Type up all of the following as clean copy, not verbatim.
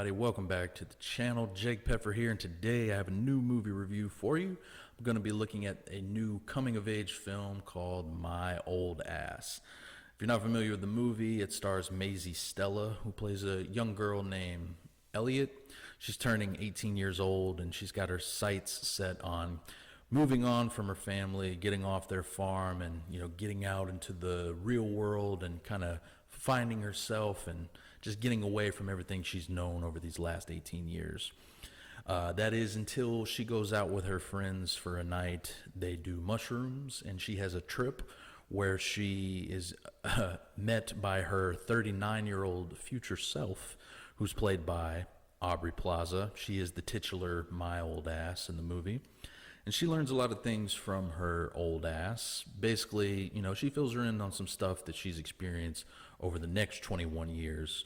everybody, welcome back to the channel. Jake Pepper here, and today I have a new movie review for you. I'm going to be looking at a new coming-of-age film called My Old Ass. If you're not familiar with the movie, it stars Maisy Stella, who plays a young girl named Elliot. She's turning 18 years old, and she's got her sights set on moving on from her family, getting off their farm, and getting out into the real world and kind of finding herself and just getting away from everything she's known over these last 18 years. That is until she goes out with her friends for a night. They do mushrooms, and she has a trip where she is met by her 39-year-old future self, who's played by Aubrey Plaza. She is the titular My Old Ass in the movie. And she learns a lot of things from her old ass. Basically, she fills her in on some stuff that she's experienced over the next 21 years.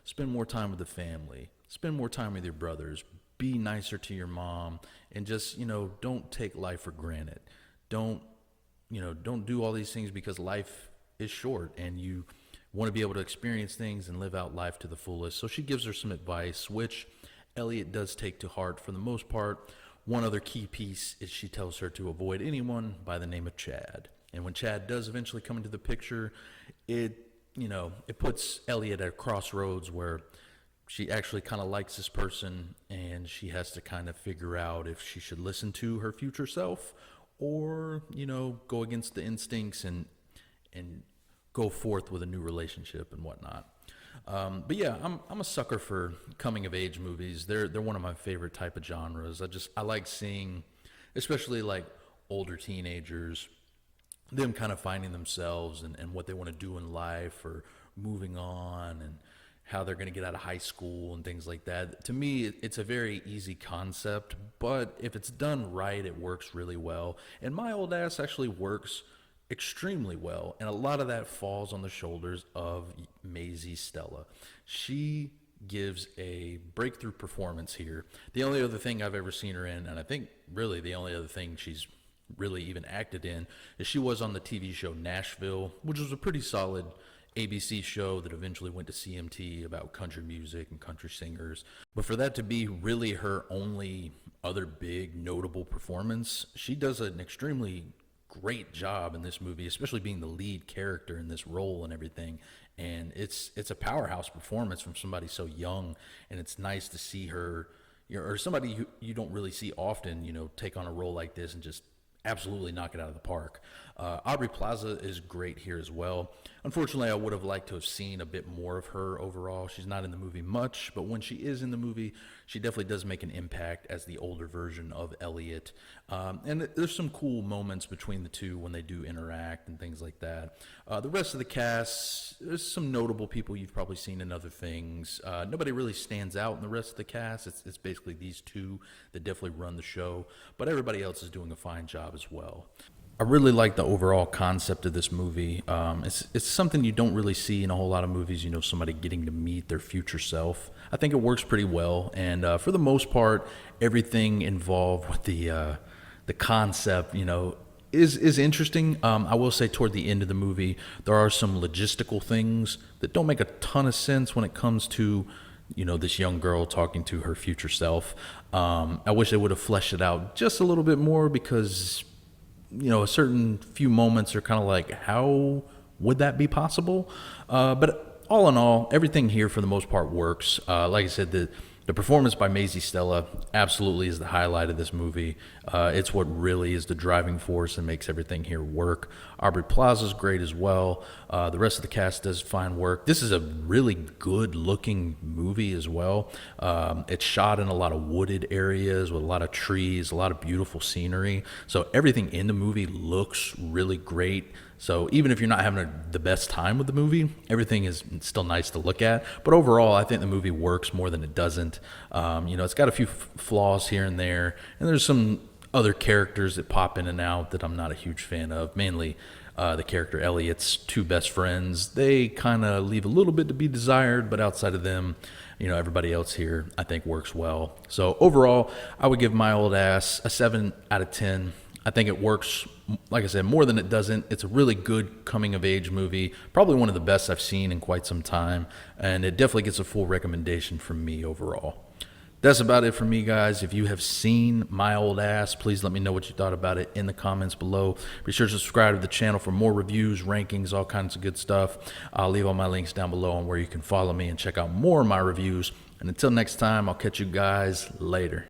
Spend more time with the family, spend more time with your brothers, be nicer to your mom, and just, don't take life for granted. Don't do all these things because life is short and you want to be able to experience things and live out life to the fullest. So she gives her some advice, which Elliot does take to heart for the most part. One other key piece is she tells her to avoid anyone by the name of Chad. And when Chad does eventually come into the picture, it puts Elliot at a crossroads where she actually kind of likes this person, and she has to kind of figure out if she should listen to her future self or, go against the instincts and go forth with a new relationship and whatnot. But yeah, I'm a sucker for coming of age movies. They're one of my favorite type of genres. I like seeing, especially like older teenagers, them kind of finding themselves and what they want to do in life or moving on and how they're going to get out of high school and things like that. To me, it's a very easy concept, but if it's done right, it works really well. And My Old Ass actually works extremely well, and a lot of that falls on the shoulders of Maisy Stella. She gives a breakthrough performance here. The only other thing I've ever seen her in, and I think really the only other thing she's really even acted in, is she was on the TV show Nashville, which was a pretty solid ABC show that eventually went to CMT about country music and country singers. But for that to be really her only other big notable performance, she does an extremely great job in this movie, especially being the lead character in this role and everything. And it's a powerhouse performance from somebody so young, and it's nice to see her, or somebody who you don't really see often, take on a role like this and just absolutely knock it out of the park. Aubrey Plaza is great here as well. Unfortunately, I would have liked to have seen a bit more of her overall. She's not in the movie much, but when she is in the movie, she definitely does make an impact as the older version of Elliot. And there's some cool moments between the two when they do interact and things like that. The rest of the cast, there's some notable people you've probably seen in other things. Nobody really stands out in the rest of the cast. It's basically these two that definitely run the show, but everybody else is doing a fine job as well. I really like the overall concept of this movie. It's something you don't really see in a whole lot of movies, somebody getting to meet their future self. I think it works pretty well, and for the most part, everything involved with the concept, is interesting. I will say toward the end of the movie, there are some logistical things that don't make a ton of sense when it comes to this young girl talking to her future self. I wish they would have fleshed it out just a little bit more, because a certain few moments are kind of like, how would that be possible? But all in all, everything here for the most part works. Like I said, the performance by Maisy Stella absolutely is the highlight of this movie. It's what really is the driving force and makes everything here work. Aubrey Plaza is great as well. The rest of the cast does fine work. This is a really good looking movie as well. It's shot in a lot of wooded areas with a lot of trees, a lot of beautiful scenery. So everything in the movie looks really great. So even if you're not having the best time with the movie, everything is still nice to look at. But overall, I think the movie works more than it doesn't. It's got a few flaws here and there, and there's some other characters that pop in and out that I'm not a huge fan of. Mainly the character Elliot's two best friends. They kind of leave a little bit to be desired, but outside of them, everybody else here I think works well. So overall, I would give My Old Ass a 7 out of 10. I think it works, like I said, more than it doesn't. It's a really good coming of age movie, probably one of the best I've seen in quite some time, and it definitely gets a full recommendation from me overall. That's about it for me, guys. If you have seen My Old Ass, please let me know what you thought about it in the comments below. Be sure to subscribe to the channel for more reviews, rankings, all kinds of good stuff. I'll leave all my links down below on where you can follow me and check out more of my reviews. And until next time, I'll catch you guys later.